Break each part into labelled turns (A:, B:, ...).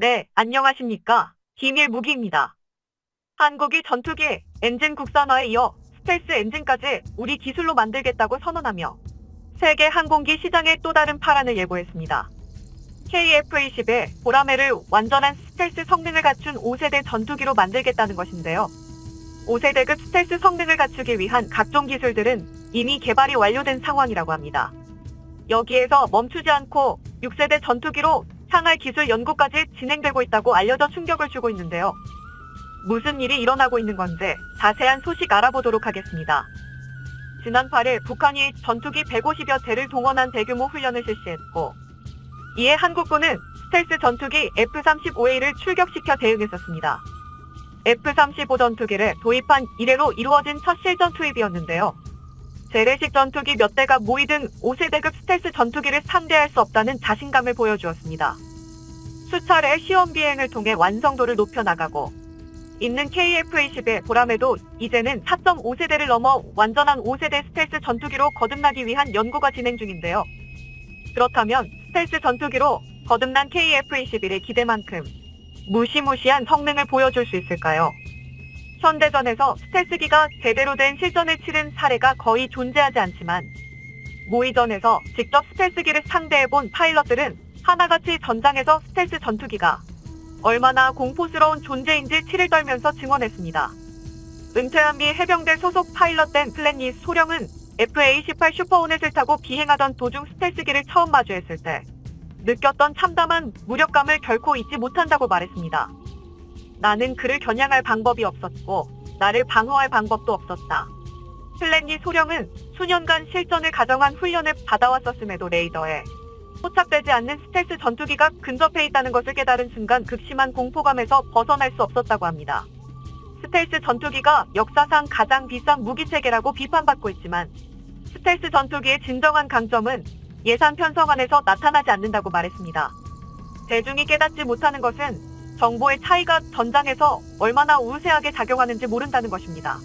A: 네, 안녕하십니까. 기밀 무기입니다. 한국이 전투기 엔진 국산화에 이어 스텔스 엔진까지 우리 기술로 만들겠다고 선언하며 세계 항공기 시장의 또 다른 파란을 예고했습니다. KF-21 보라매를 완전한 스텔스 성능을 갖춘 5세대 전투기로 만들겠다는 것인데요. 5세대급 스텔스 성능을 갖추기 위한 각종 기술들은 이미 개발이 완료된 상황이라고 합니다. 여기에서 멈추지 않고 6세대 전투기로 향할 기술 연구까지 진행되고 있다고 알려져 충격을 주고 있는데요. 무슨 일이 일어나고 있는 건지 자세한 소식 알아보도록 하겠습니다. 지난 8일 북한이 전투기 150여 대를 동원한 대규모 훈련을 실시했고, 이에 한국군은 스텔스 전투기 F-35A를 출격시켜 대응했었습니다. F-35 전투기를 도입한 이래로 이루어진 첫 실전 투입이었는데요. 재래식 전투기 몇 대가 모이든 5세대급 스텔스 전투기를 상대할 수 없다는 자신감을 보여주었습니다. 수차례 시험 비행을 통해 완성도를 높여나가고 있는 KF-21 보라매도 이제는 4.5세대를 넘어 완전한 5세대 스텔스 전투기로 거듭나기 위한 연구가 진행 중인데요. 그렇다면 스텔스 전투기로 거듭난 KF-21의 기대만큼 무시무시한 성능을 보여줄 수 있을까요? 현대전에서 스텔스기가 제대로 된 실전을 치른 사례가 거의 존재하지 않지만, 모의전에서 직접 스텔스기를 상대해본 파일럿들은 하나같이 전장에서 스텔스 전투기가 얼마나 공포스러운 존재인지 치를 떨면서 증언했습니다. 은퇴한 미 해병대 소속 파일럿 된 플랫니 소령은 FA-18 슈퍼호넷을 타고 비행하던 도중 스텔스기를 처음 마주했을 때 느꼈던 참담한 무력감을 결코 잊지 못한다고 말했습니다. 나는 그를 겨냥할 방법이 없었고 나를 방어할 방법도 없었다. 플랫니 소령은 수년간 실전을 가정한 훈련을 받아왔었음에도 레이더에 포착되지 않는 스텔스 전투기가 근접해 있다는 것을 깨달은 순간 극심한 공포감에서 벗어날 수 없었다고 합니다. 스텔스 전투기가 역사상 가장 비싼 무기체계라고 비판받고 있지만, 스텔스 전투기의 진정한 강점은 예산 편성안에서 나타나지 않는다고 말했습니다. 대중이 깨닫지 못하는 것은 정보의 차이가 전장에서 얼마나 우세하게 작용하는지 모른다는 것입니다.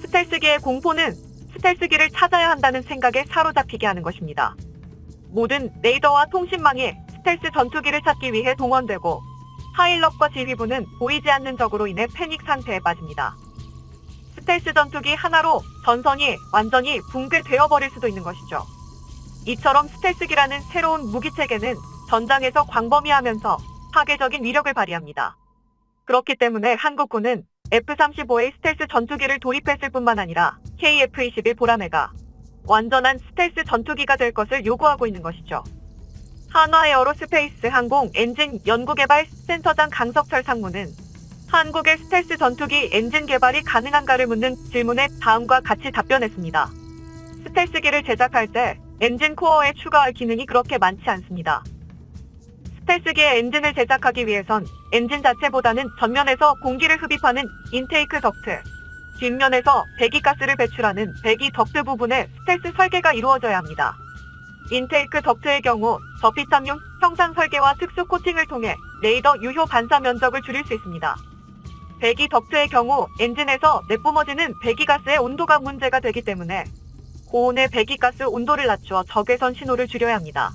A: 스텔스기의 공포는 스텔스기를 찾아야 한다는 생각에 사로잡히게 하는 것입니다. 모든 레이더와 통신망이 스텔스 전투기를 찾기 위해 동원되고 파일럿과 지휘부는 보이지 않는 적으로 인해 패닉 상태에 빠집니다. 스텔스 전투기 하나로 전선이 완전히 붕괴되어버릴 수도 있는 것이죠. 이처럼 스텔스기라는 새로운 무기체계는 전장에서 광범위하면서 파괴적인 위력을 발휘합니다. 그렇기 때문에 한국군은 F-35A 스텔스 전투기를 도입했을 뿐만 아니라 KF-21 보라매가 완전한 스텔스 전투기가 될 것을 요구하고 있는 것이죠. 한화에어로스페이스 항공 엔진 연구개발 센터장 강석철 상무는 한국의 스텔스 전투기 엔진 개발이 가능한가를 묻는 질문에 다음과 같이 답변했습니다. 스텔스기를 제작할 때 엔진 코어에 추가할 기능이 그렇게 많지 않습니다. 스텔스기의 엔진을 제작하기 위해선 엔진 자체보다는 전면에서 공기를 흡입하는 인테이크 덕트, 뒷면에서 배기가스를 배출하는 배기 덕트 부분에 스텔스 설계가 이루어져야 합니다. 인테이크 덕트의 경우 저피탐용 형상 설계와 특수 코팅을 통해 레이더 유효 반사 면적을 줄일 수 있습니다. 배기 덕트의 경우 엔진에서 내뿜어지는 배기가스의 온도가 문제가 되기 때문에 고온의 배기가스 온도를 낮추어 적외선 신호를 줄여야 합니다.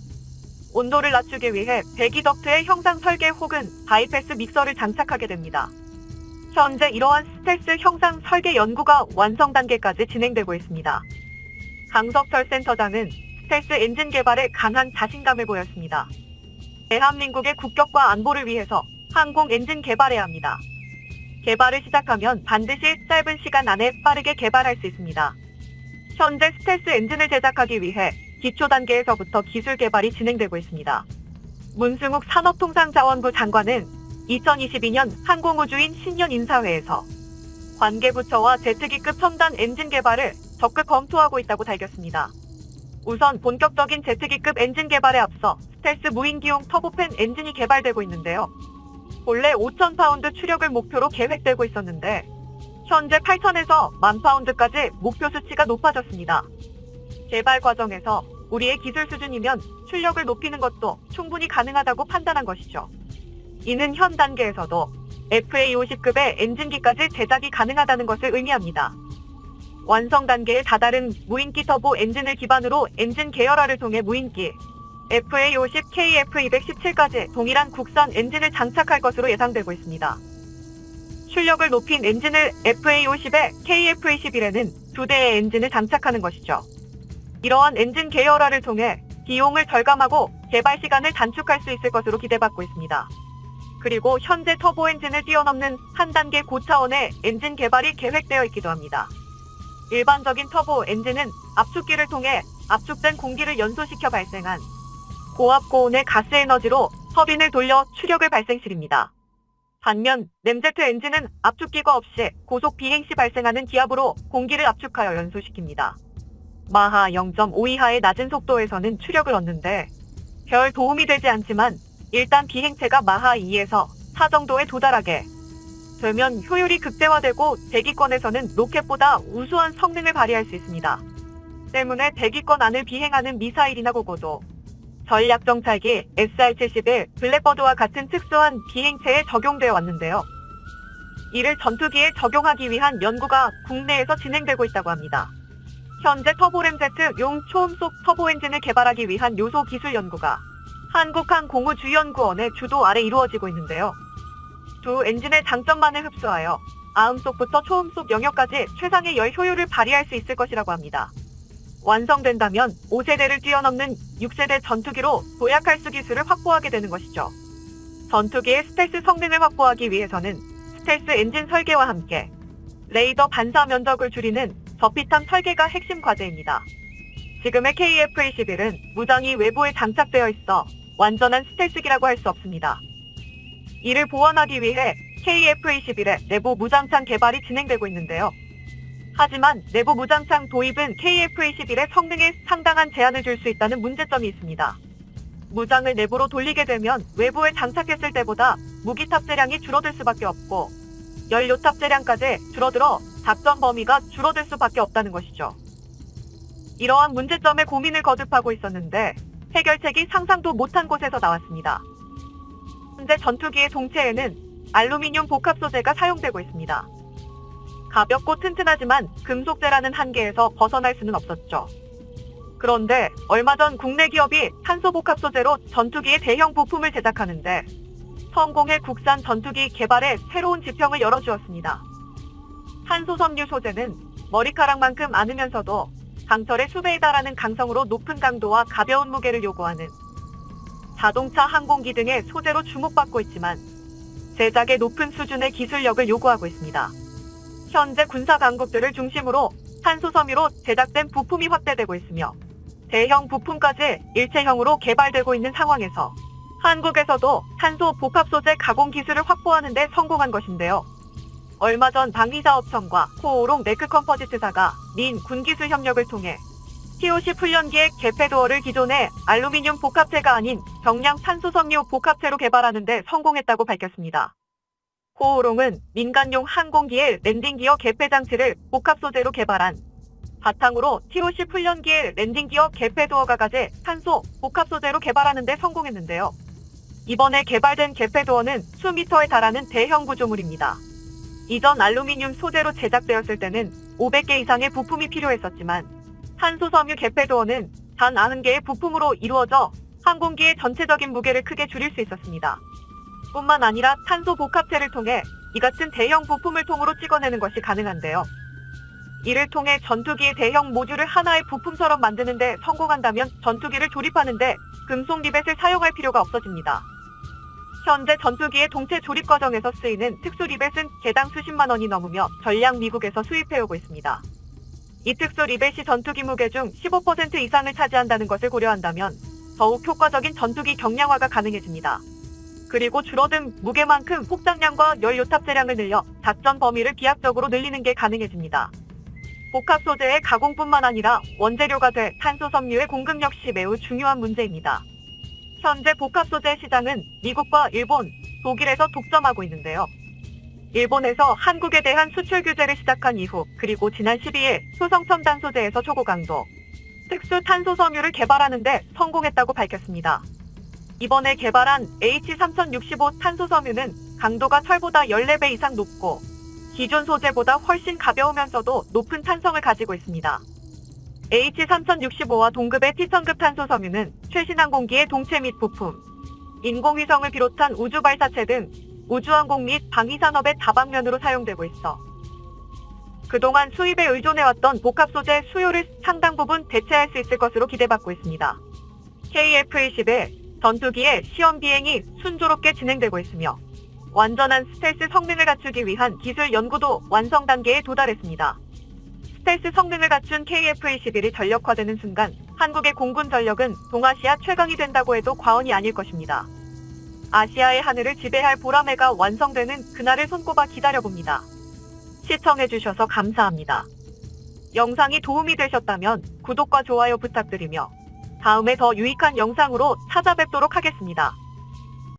A: 온도를 낮추기 위해 배기 덕트의 형상 설계 혹은 바이패스 믹서를 장착하게 됩니다. 현재 이러한 스텔스 형상 설계 연구가 완성 단계까지 진행되고 있습니다. 강석철 센터장은 스텔스 엔진 개발에 강한 자신감을 보였습니다. 대한민국의 국격과 안보를 위해서 항공 엔진 개발해야 합니다. 개발을 시작하면 반드시 짧은 시간 안에 빠르게 개발할 수 있습니다. 현재 스텔스 엔진을 제작하기 위해 기초 단계에서부터 기술 개발이 진행되고 있습니다. 문승욱 산업통상자원부 장관은 2022년 항공우주인 신년 인사회에서 관계부처와 제트기급 첨단 엔진 개발을 적극 검토하고 있다고 밝혔습니다. 우선 본격적인 제트기급 엔진 개발에 앞서 스텔스 무인기용 터보팬 엔진이 개발되고 있는데요. 본래 5,000파운드 추력을 목표로 계획되고 있었는데 현재 8,000에서 10,000파운드까지 목표 수치가 높아졌습니다. 개발 과정에서 우리의 기술 수준이면 출력을 높이는 것도 충분히 가능하다고 판단한 것이죠. 이는 현 단계에서도 FA-50급의 엔진기까지 제작이 가능하다는 것을 의미합니다. 완성 단계에 다다른 무인기 터보 엔진을 기반으로 엔진 계열화를 통해 무인기, FA50, KF217까지 동일한 국산 엔진을 장착할 것으로 예상되고 있습니다. 출력을 높인 엔진을 FA50에 KF21에는 2대의 엔진을 장착하는 것이죠. 이러한 엔진 계열화를 통해 비용을 절감하고 개발 시간을 단축할 수 있을 것으로 기대받고 있습니다. 그리고 현재 터보 엔진을 뛰어넘는 한 단계 고차원의 엔진 개발이 계획되어 있기도 합니다. 일반적인 터보 엔진은 압축기를 통해 압축된 공기를 연소시켜 발생한 고압 고온의 가스 에너지로 터빈을 돌려 추력을 발생시킵니다. 반면 램제트 엔진은 압축기가 없이 고속 비행 시 발생하는 기압으로 공기를 압축하여 연소시킵니다. 마하 0.5 이하의 낮은 속도에서는 추력을 얻는데 별 도움이 되지 않지만 일단 비행체가 마하 2에서 4 정도에 도달하게 되면 효율이 극대화되고 대기권에서는 로켓보다 우수한 성능을 발휘할 수 있습니다. 때문에 대기권 안을 비행하는 미사일이나 고고도 전략정찰기 SR-71 블랙버드와 같은 특수한 비행체에 적용되어 왔는데요. 이를 전투기에 적용하기 위한 연구가 국내에서 진행되고 있다고 합니다. 현재 터보램제트용 초음속 터보 엔진을 개발하기 위한 요소 기술 연구가 한국항공우주연구원의 주도 아래 이루어지고 있는데요. 두 엔진의 장점만을 흡수하여 아음속부터 초음속 영역까지 최상의 열 효율을 발휘할 수 있을 것이라고 합니다. 완성된다면 5세대를 뛰어넘는 6세대 전투기로 도약할수 기술을 확보하게 되는 것이죠. 전투기의 스텔스 성능을 확보하기 위해서는 스텔스 엔진 설계와 함께 레이더 반사 면적을 줄이는 저피탐 설계가 핵심 과제입니다. 지금의 KF-21은 무장이 외부에 장착되어 있어 완전한 스텔스기라고 할 수 없습니다. 이를 보완하기 위해 KF-21의 내부 무장창 개발이 진행되고 있는데요. 하지만 내부 무장창 도입은 KF-21의 성능에 상당한 제한을 줄 수 있다는 문제점이 있습니다. 무장을 내부로 돌리게 되면 외부에 장착했을 때보다 무기 탑재량이 줄어들 수밖에 없고 연료 탑재량까지 줄어들어 작전 범위가 줄어들 수밖에 없다는 것이죠. 이러한 문제점에 고민을 거듭하고 있었는데 해결책이 상상도 못한 곳에서 나왔습니다. 현재 전투기의 동체에는 알루미늄 복합 소재가 사용되고 있습니다. 가볍고 튼튼하지만 금속재라는 한계에서 벗어날 수는 없었죠. 그런데 얼마 전 국내 기업이 탄소 복합 소재로 전투기의 대형 부품을 제작하는데 성공해 국산 전투기 개발에 새로운 지평을 열어주었습니다. 탄소 섬유 소재는 머리카락만큼 많으면서도 강철의 수배에 달하는 강성으로 높은 강도와 가벼운 무게를 요구하는 자동차, 항공기 등의 소재로 주목받고 있지만 제작에 높은 수준의 기술력을 요구하고 있습니다. 현재 군사 강국들을 중심으로 탄소 섬유로 제작된 부품이 확대되고 있으며 대형 부품까지 일체형으로 개발되고 있는 상황에서 한국에서도 탄소 복합 소재 가공 기술을 확보하는 데 성공한 것인데요. 얼마 전 방위사업청과 코오롱 네크컴퍼지트사가 민 군기술 협력을 통해 TOC 훈련기의 개폐도어를 기존의 알루미늄 복합체가 아닌 경량 탄소 섬유 복합체로 개발하는 데 성공했다고 밝혔습니다. 코오롱은 민간용 항공기의 랜딩기어 개폐 장치를 복합 소재로 개발한 바탕으로 TOC 훈련기의 랜딩기어 개폐도어가 가제 탄소 복합 소재로 개발하는 데 성공했는데요. 이번에 개발된 개폐도어는 수미터에 달하는 대형 구조물입니다. 이전 알루미늄 소재로 제작되었을 때는 500개 이상의 부품이 필요했었지만 탄소 섬유 개폐도어는 단 90개의 부품으로 이루어져 항공기의 전체적인 무게를 크게 줄일 수 있었습니다. 뿐만 아니라 탄소 복합체를 통해 이 같은 대형 부품을 통으로 찍어내는 것이 가능한데요. 이를 통해 전투기의 대형 모듈을 하나의 부품처럼 만드는 데 성공한다면 전투기를 조립하는 데 금속 리벳을 사용할 필요가 없어집니다. 현재 전투기의 동체 조립 과정에서 쓰이는 특수 리벳은 개당 수십만 원이 넘으며 전량 미국에서 수입해오고 있습니다. 이 특수 리벳이 전투기 무게 중 15% 이상을 차지한다는 것을 고려한다면 더욱 효과적인 전투기 경량화가 가능해집니다. 그리고 줄어든 무게만큼 폭장량과 연료 탑재량을 늘려 작전 범위를 비약적으로 늘리는 게 가능해집니다. 복합 소재의 가공뿐만 아니라 원재료가 될 탄소 섬유의 공급 역시 매우 중요한 문제입니다. 현재 복합 소재 시장은 미국과 일본, 독일에서 독점하고 있는데요. 일본에서 한국에 대한 수출 규제를 시작한 이후 그리고 지난 12일 효성첨단 소재에서 초고강도 특수 탄소 섬유를 개발하는 데 성공했다고 밝혔습니다. 이번에 개발한 H3065 탄소 섬유는 강도가 철보다 14배 이상 높고 기존 소재보다 훨씬 가벼우면서도 높은 탄성을 가지고 있습니다. H3065와 동급의 T1000급 탄소 섬유는 최신 항공기의 동체 및 부품, 인공위성을 비롯한 우주 발사체 등 우주항공 및 방위산업의 다방면으로 사용되고 있어 그동안 수입에 의존해왔던 복합 소재 수요를 상당 부분 대체할 수 있을 것으로 기대받고 있습니다. KF-21 전투기의 시험 비행이 순조롭게 진행되고 있으며 완전한 스텔스 성능을 갖추기 위한 기술 연구도 완성 단계에 도달했습니다. 스텔스 성능을 갖춘 KF-21이 전력화되는 순간 한국의 공군 전력은 동아시아 최강이 된다고 해도 과언이 아닐 것입니다. 아시아의 하늘을 지배할 보라매가 완성되는 그날을 손꼽아 기다려봅니다. 시청해주셔서 감사합니다. 영상이 도움이 되셨다면 구독과 좋아요 부탁드리며 다음에 더 유익한 영상으로 찾아뵙도록 하겠습니다.